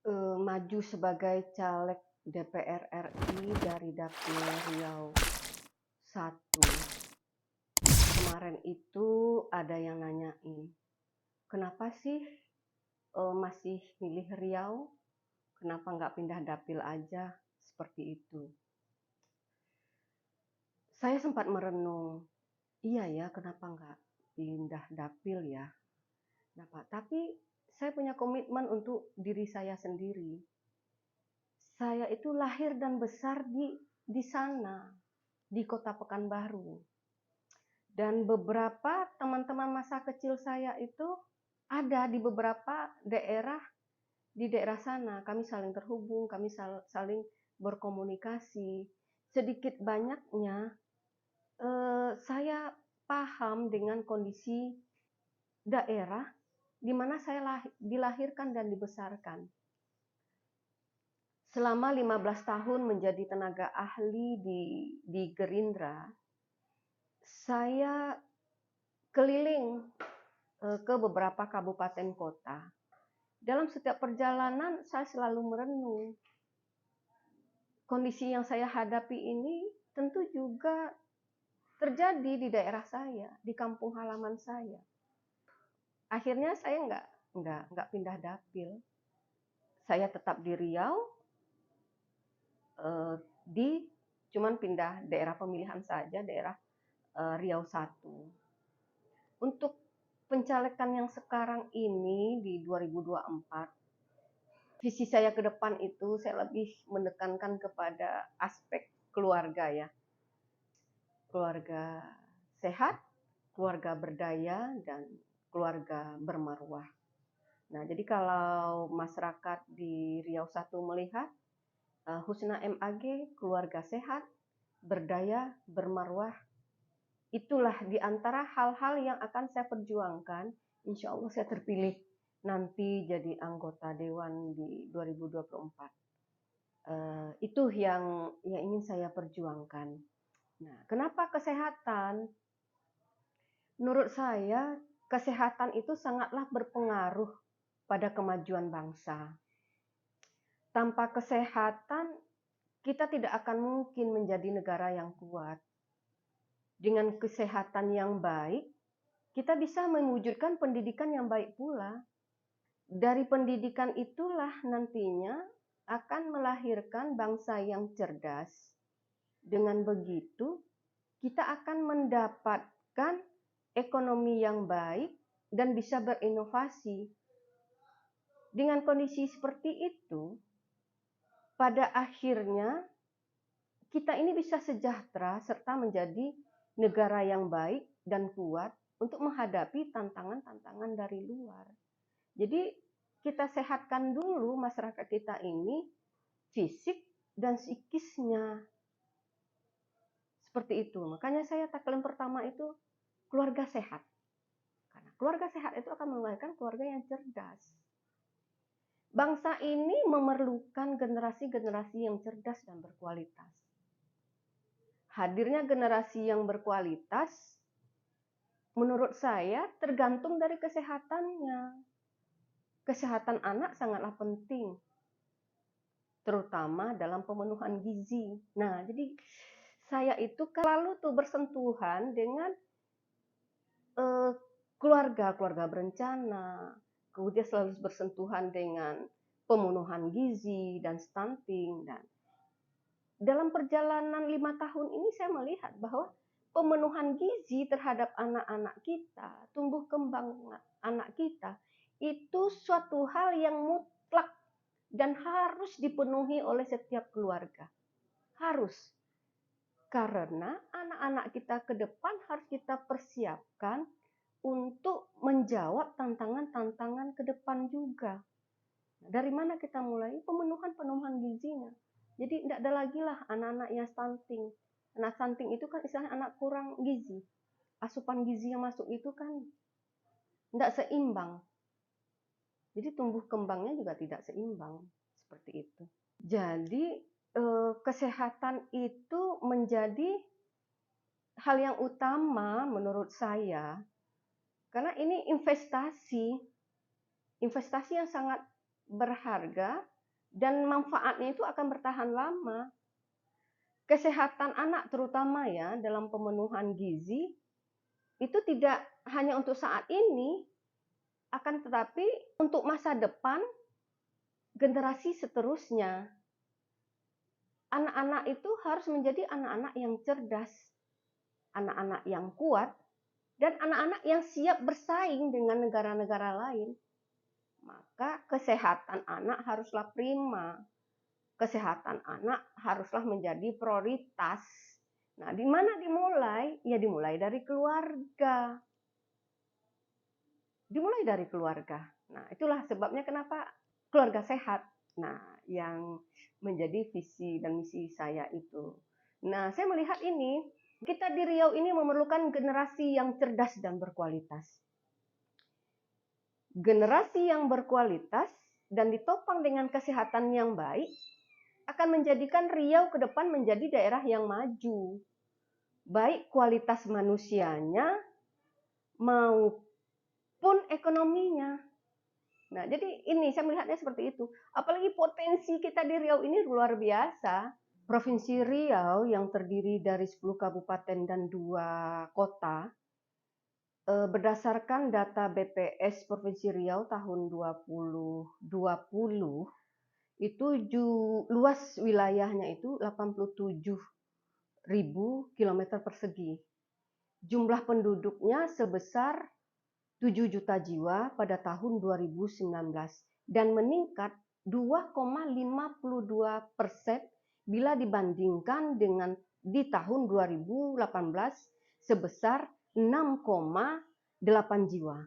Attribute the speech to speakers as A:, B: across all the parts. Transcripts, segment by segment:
A: Maju sebagai caleg DPR RI dari Dapil Riau 1. Kemarin itu ada yang nanyain, kenapa sih masih milih Riau? Kenapa nggak pindah dapil aja? Seperti itu. Saya sempat merenung, iya ya, kenapa nggak pindah dapil ya? Tapi saya punya komitmen untuk diri saya sendiri. Saya itu lahir dan besar di sana, di Kota Pekanbaru. Dan beberapa teman-teman masa kecil saya itu ada di beberapa daerah, di daerah sana. Kami saling terhubung, kami saling berkomunikasi. Sedikit banyaknya saya paham dengan kondisi daerah di mana saya dilahirkan dan dibesarkan. Selama 15 tahun menjadi tenaga ahli di Gerindra, saya keliling ke beberapa kabupaten kota. Dalam setiap perjalanan saya selalu merenung. Kondisi yang saya hadapi ini tentu juga terjadi di daerah saya, di kampung halaman saya. Akhirnya saya nggak pindah dapil. Saya tetap di Riau, cuman pindah daerah pemilihan saja, daerah Riau 1. Untuk pencalekan yang sekarang ini di 2024, visi saya ke depan itu saya lebih menekankan kepada aspek keluarga ya. Keluarga sehat, keluarga berdaya, dan keluarga bermarwah. Nah, jadi kalau masyarakat di Riau 1 melihat Husna MAG, keluarga sehat, berdaya, bermarwah, itulah di antara hal-hal yang akan saya perjuangkan. Insya Allah saya terpilih nanti jadi anggota Dewan di 2024. Itu yang ingin saya perjuangkan. Nah, kenapa kesehatan? Menurut saya, kesehatan itu sangatlah berpengaruh pada kemajuan bangsa. Tanpa kesehatan, kita tidak akan mungkin menjadi negara yang kuat. Dengan kesehatan yang baik, kita bisa mewujudkan pendidikan yang baik pula. Dari pendidikan itulah nantinya akan melahirkan bangsa yang cerdas. Dengan begitu, kita akan mendapatkan ekonomi yang baik dan bisa berinovasi. Dengan kondisi seperti itu, pada akhirnya kita ini bisa sejahtera serta menjadi negara yang baik dan kuat untuk menghadapi tantangan-tantangan dari luar. Jadi kita sehatkan dulu masyarakat kita ini fisik dan psikisnya. Seperti itu. Makanya saya tagline pertama itu keluarga sehat. Karena keluarga sehat itu akan melahirkan keluarga yang cerdas. Bangsa ini memerlukan generasi-generasi yang cerdas dan berkualitas. Hadirnya generasi yang berkualitas, menurut saya tergantung dari kesehatannya. Kesehatan anak sangatlah penting, terutama dalam pemenuhan gizi. Nah, jadi saya itu selalu tuh bersentuhan dengan keluarga berencana, kemudian selalu bersentuhan dengan pemenuhan gizi dan stunting. Dan dalam perjalanan 5 tahun ini saya melihat bahwa pemenuhan gizi terhadap anak-anak kita, tumbuh kembang anak kita, itu suatu hal yang mutlak dan harus dipenuhi oleh setiap keluarga. Harus. Karena anak-anak kita ke depan harus kita persiapkan untuk menjawab tantangan-tantangan ke depan juga. Dari mana kita mulai? Pemenuhan gizinya. Jadi tidak ada lagi lah anak-anak yang stunting. Anak stunting itu kan istilahnya anak kurang gizi. Asupan gizi yang masuk itu kan tidak seimbang. Jadi tumbuh kembangnya juga tidak seimbang. Seperti itu. Jadi kesehatan itu menjadi hal yang utama menurut saya. Karena ini investasi yang sangat berharga dan manfaatnya itu akan bertahan lama. Kesehatan anak terutama ya dalam pemenuhan gizi itu tidak hanya untuk saat ini, akan tetapi untuk masa depan generasi seterusnya. Anak-anak itu harus menjadi anak-anak yang cerdas, anak-anak yang kuat, dan anak-anak yang siap bersaing dengan negara-negara lain. Maka kesehatan anak haruslah prima. Kesehatan anak haruslah menjadi prioritas. Nah, di mana dimulai? Ya dimulai dari keluarga. Dimulai dari keluarga. Nah, itulah sebabnya kenapa keluarga sehat. Nah, yang menjadi visi dan misi saya itu. Nah, saya melihat ini, kita di Riau ini memerlukan generasi yang cerdas dan berkualitas. Generasi yang berkualitas dan ditopang dengan kesehatan yang baik akan menjadikan Riau ke depan menjadi daerah yang maju. Baik kualitas manusianya maupun ekonominya. Nah, jadi ini saya melihatnya seperti itu. Apalagi potensi kita di Riau ini luar biasa. Provinsi Riau yang terdiri dari 10 kabupaten dan 2 kota, berdasarkan data BPS Provinsi Riau tahun 2020, itu luas wilayahnya itu 87.000 km persegi. Jumlah penduduknya sebesar 7 juta jiwa pada tahun 2019 dan meningkat 2,52% bila dibandingkan dengan di tahun 2018 sebesar 6,8 jiwa.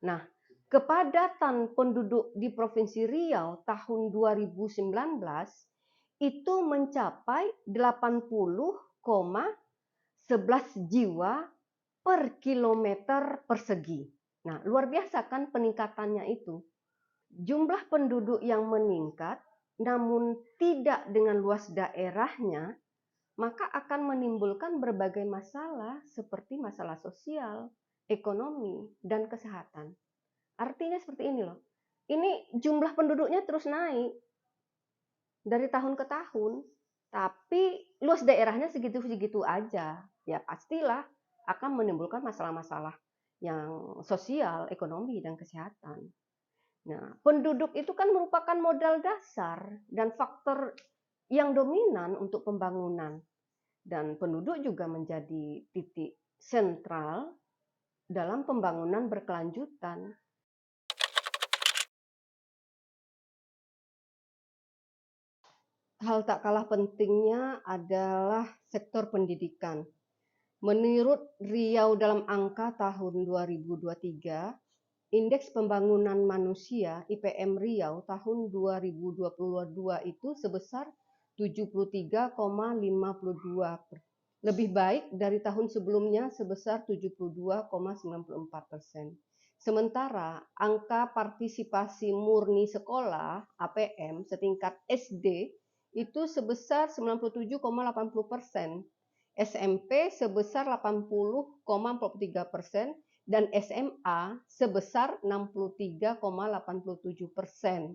A: Nah, kepadatan penduduk di Provinsi Riau tahun 2019 itu mencapai 80,11 jiwa per kilometer persegi. Nah, luar biasa kan peningkatannya itu. Jumlah penduduk yang meningkat, namun tidak dengan luas daerahnya, maka akan menimbulkan berbagai masalah seperti masalah sosial, ekonomi, dan kesehatan. Artinya seperti ini loh. Ini jumlah penduduknya terus naik dari tahun ke tahun, tapi luas daerahnya segitu-segitu aja. Ya pastilah akan menimbulkan masalah-masalah yang sosial, ekonomi, dan kesehatan. Nah, penduduk itu kan merupakan modal dasar dan faktor yang dominan untuk pembangunan. Dan penduduk juga menjadi titik sentral dalam pembangunan berkelanjutan. Hal tak kalah pentingnya adalah sektor pendidikan. Menurut Riau dalam angka tahun 2023, Indeks Pembangunan Manusia IPM Riau tahun 2022 itu sebesar 73,52, lebih baik dari tahun sebelumnya sebesar 72,94%. Sementara angka partisipasi murni sekolah APM setingkat SD itu sebesar 97,80%, SMP sebesar 80,43%, dan SMA sebesar 63,87%.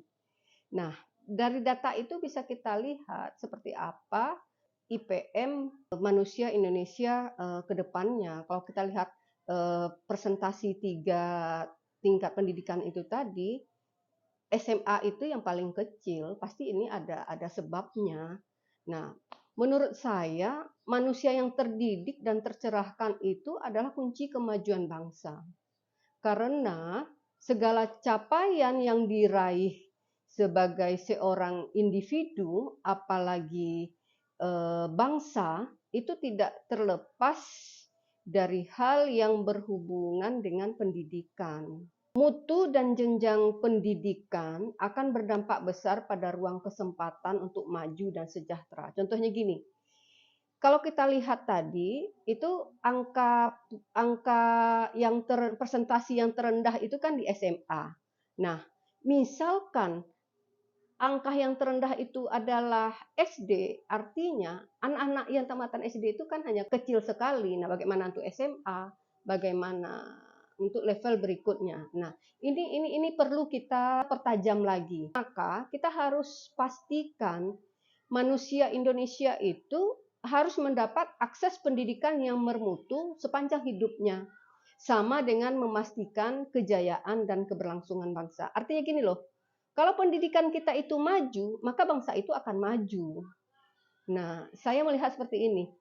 A: Nah, dari data itu bisa kita lihat seperti apa IPM manusia Indonesia ke depannya. Kalau kita lihat presentasi 3 tingkat pendidikan itu tadi, SMA itu yang paling kecil, pasti ini ada sebabnya. Nah, menurut saya manusia yang terdidik dan tercerahkan itu adalah kunci kemajuan bangsa. Karena segala capaian yang diraih sebagai seorang individu, apalagi bangsa, itu tidak terlepas dari hal yang berhubungan dengan pendidikan. Mutu dan jenjang pendidikan akan berdampak besar pada ruang kesempatan untuk maju dan sejahtera. Contohnya gini, kalau kita lihat tadi, itu angka yang presentasi yang terendah itu kan di SMA. Nah, misalkan angka yang terendah itu adalah SD, artinya anak-anak yang tamatan SD itu kan hanya kecil sekali. Nah, bagaimana untuk SMA, bagaimana untuk level berikutnya. Nah, ini perlu kita pertajam lagi. Maka kita harus pastikan manusia Indonesia itu harus mendapat akses pendidikan yang bermutu sepanjang hidupnya. Sama dengan memastikan kejayaan dan keberlangsungan bangsa. Artinya gini loh, kalau pendidikan kita itu maju, maka bangsa itu akan maju. Nah, saya melihat seperti ini.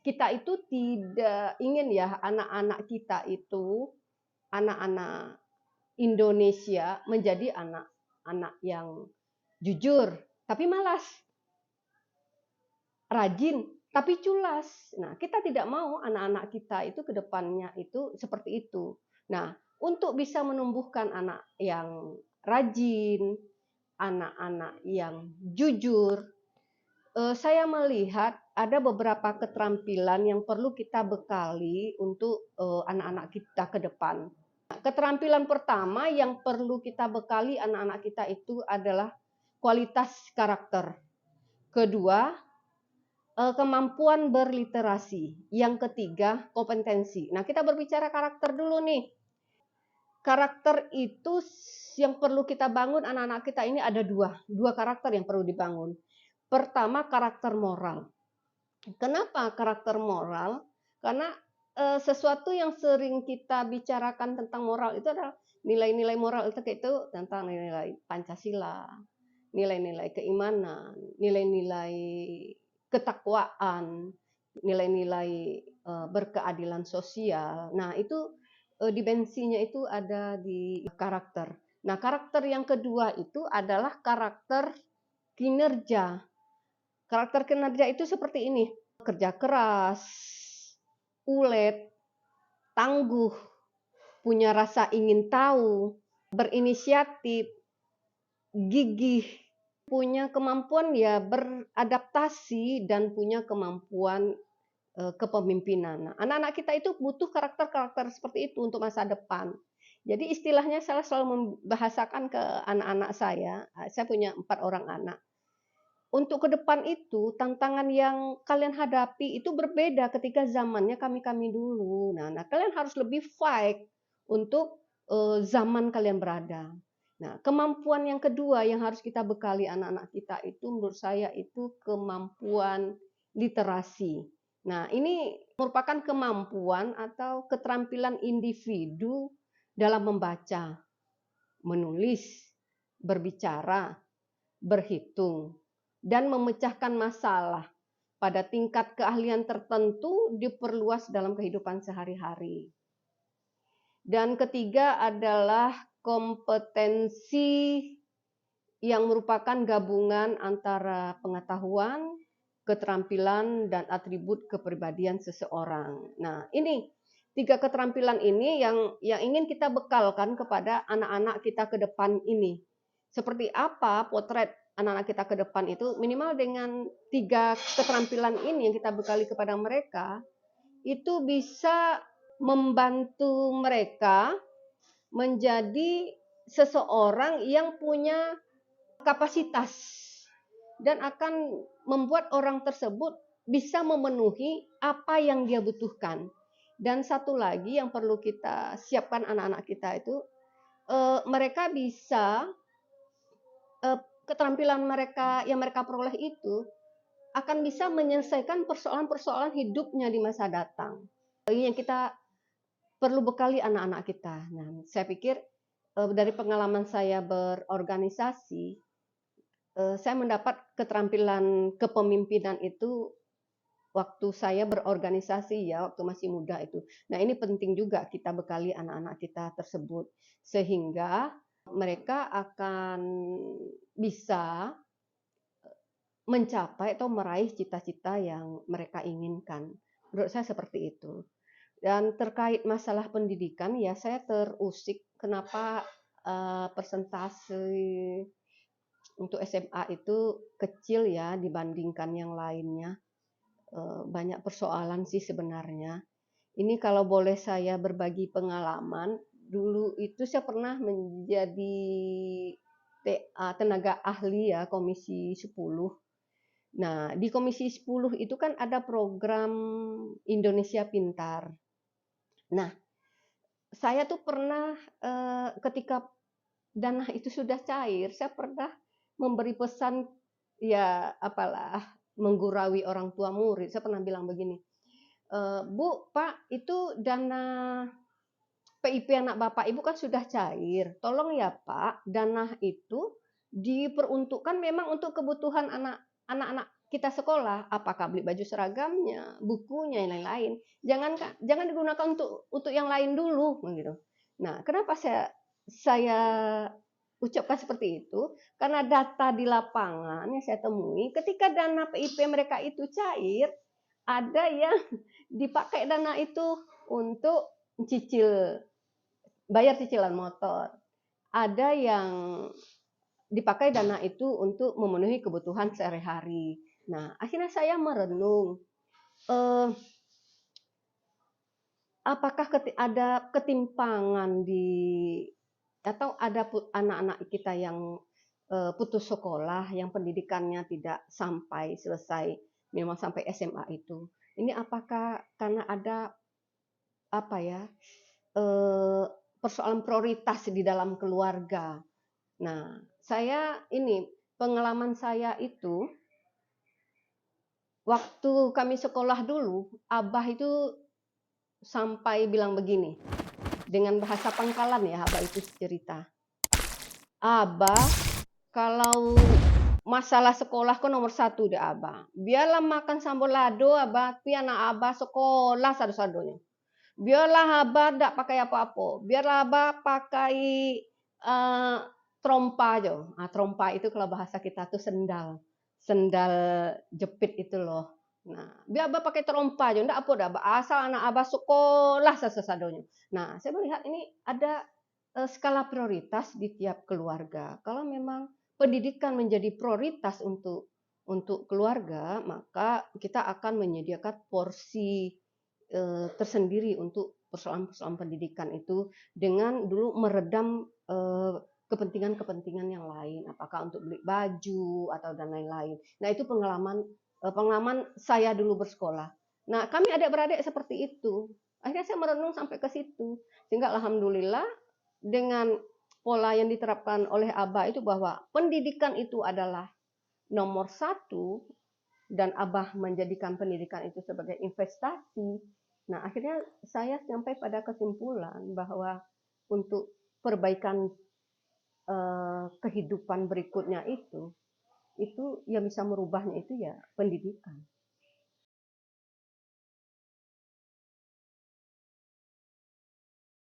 A: Kita itu tidak ingin ya anak-anak kita itu, anak-anak Indonesia menjadi anak-anak yang jujur, tapi malas. Rajin, tapi culas. Nah, kita tidak mau anak-anak kita itu ke depannya itu seperti itu. Nah, untuk bisa menumbuhkan anak yang rajin, anak-anak yang jujur, saya melihat ada beberapa keterampilan yang perlu kita bekali untuk anak-anak kita ke depan. Keterampilan pertama yang perlu kita bekali anak-anak kita itu adalah kualitas karakter. Kedua, kemampuan berliterasi. Yang ketiga, kompetensi. Nah, kita berbicara karakter dulu nih. Karakter itu yang perlu kita bangun anak-anak kita ini ada dua karakter yang perlu dibangun. Pertama, karakter moral. Kenapa karakter moral? Karena sesuatu yang sering kita bicarakan tentang moral itu adalah nilai-nilai moral itu tentang nilai-nilai Pancasila, nilai-nilai keimanan, nilai-nilai ketakwaan, nilai-nilai berkeadilan sosial. Nah, itu dimensinya itu ada di karakter. Nah, karakter yang kedua itu adalah karakter kinerja. Karakter kinerja itu seperti ini, kerja keras, ulet, tangguh, punya rasa ingin tahu, berinisiatif, gigih, punya kemampuan ya beradaptasi dan punya kemampuan kepemimpinan. Nah, anak-anak kita itu butuh karakter-karakter seperti itu untuk masa depan. Jadi istilahnya saya selalu membahasakan ke anak-anak saya punya 4 orang anak. Untuk ke depan itu tantangan yang kalian hadapi itu berbeda ketika zamannya kami-kami dulu. Nah, kalian harus lebih fight untuk zaman kalian berada. Nah, kemampuan yang kedua yang harus kita bekali anak-anak kita itu menurut saya itu kemampuan literasi. Nah, ini merupakan kemampuan atau keterampilan individu dalam membaca, menulis, berbicara, berhitung, dan memecahkan masalah pada tingkat keahlian tertentu diperluas dalam kehidupan sehari-hari. Dan ketiga adalah kompetensi yang merupakan gabungan antara pengetahuan, keterampilan, dan atribut kepribadian seseorang. Nah, ini 3 keterampilan ini yang ingin kita bekalkan kepada anak-anak kita ke depan ini. Seperti apa potret anak-anak kita ke depan itu, minimal dengan 3 keterampilan ini yang kita bekali kepada mereka, itu bisa membantu mereka menjadi seseorang yang punya kapasitas dan akan membuat orang tersebut bisa memenuhi apa yang dia butuhkan. Dan satu lagi yang perlu kita siapkan anak-anak kita itu, mereka bisa keterampilan mereka yang mereka peroleh itu akan bisa menyelesaikan persoalan-persoalan hidupnya di masa datang. Ini yang kita perlu bekali anak-anak kita. Nah, saya pikir dari pengalaman saya berorganisasi, saya mendapat keterampilan kepemimpinan itu waktu saya berorganisasi ya, waktu masih muda itu. Nah, ini penting juga kita bekali anak-anak kita tersebut sehingga mereka akan bisa mencapai atau meraih cita-cita yang mereka inginkan. Menurut saya seperti itu. Dan terkait masalah pendidikan ya saya terusik kenapa persentase untuk SMA itu kecil ya dibandingkan yang lainnya. Banyak persoalan sih sebenarnya. Ini kalau boleh saya berbagi pengalaman, dulu itu saya pernah menjadi tenaga ahli ya Komisi 10. Nah, di Komisi 10 itu kan ada program Indonesia Pintar. Nah, saya tuh pernah, ketika dana itu sudah cair, saya pernah memberi pesan, ya apalah, menggurui orang tua murid. Saya pernah bilang begini, "Bu, Pak, itu dana PIP anak Bapak Ibu kan sudah cair. Tolong ya Pak, dana itu diperuntukkan memang untuk kebutuhan anak-anak kita sekolah, apakah beli baju seragamnya, bukunya, yang lain-lain. Jangan digunakan untuk yang lain dulu," begitu. Nah, kenapa saya ucapkan seperti itu? Karena data di lapangan yang saya temui, ketika dana PIP mereka itu cair, ada yang dipakai dana itu untuk bayar cicilan motor. Ada yang dipakai dana itu untuk memenuhi kebutuhan sehari-hari. Nah, akhirnya saya merenung, eh, apakah ada ketimpangan atau ada anak-anak kita yang putus sekolah, yang pendidikannya tidak sampai selesai, memang sampai SMA itu. Ini apakah karena ada apa ya, eh, persoalan prioritas di dalam keluarga. Nah, pengalaman saya itu, waktu kami sekolah dulu, Abah itu sampai bilang begini, dengan bahasa Pangkalan ya, Abah itu cerita. Abah, kalau masalah sekolah kok nomor satu deh Abah. Biarlah makan sambal lado Abah, tapi anak Abah sekolah sadu-sadunya. Biarlah Abah tidak pakai apa-apa. Biarlah Abah pakai uh, trompa aja. Nah, trompa itu kalau bahasa kita tuh sendal. Sendal jepit itu loh. Nah, biar Abah pakai trompa aja. Enggak apa dah. Asal anak Abah sekolah sesadonya. Nah, saya melihat ini ada skala prioritas di tiap keluarga. Kalau memang pendidikan menjadi prioritas untuk keluarga, maka kita akan menyediakan porsi tersendiri untuk persoalan-persoalan pendidikan itu, dengan dulu meredam kepentingan-kepentingan yang lain, apakah untuk beli baju atau dan lain-lain. Nah, itu pengalaman saya dulu bersekolah. Nah, kami adik-beradik seperti itu. Akhirnya saya merenung sampai ke situ. Sehingga alhamdulillah dengan pola yang diterapkan oleh Abah itu, bahwa pendidikan itu adalah nomor satu, dan Abah menjadikan pendidikan itu sebagai investasi. Nah, akhirnya saya sampai pada kesimpulan bahwa untuk perbaikan kehidupan berikutnya itu yang bisa merubahnya itu ya pendidikan.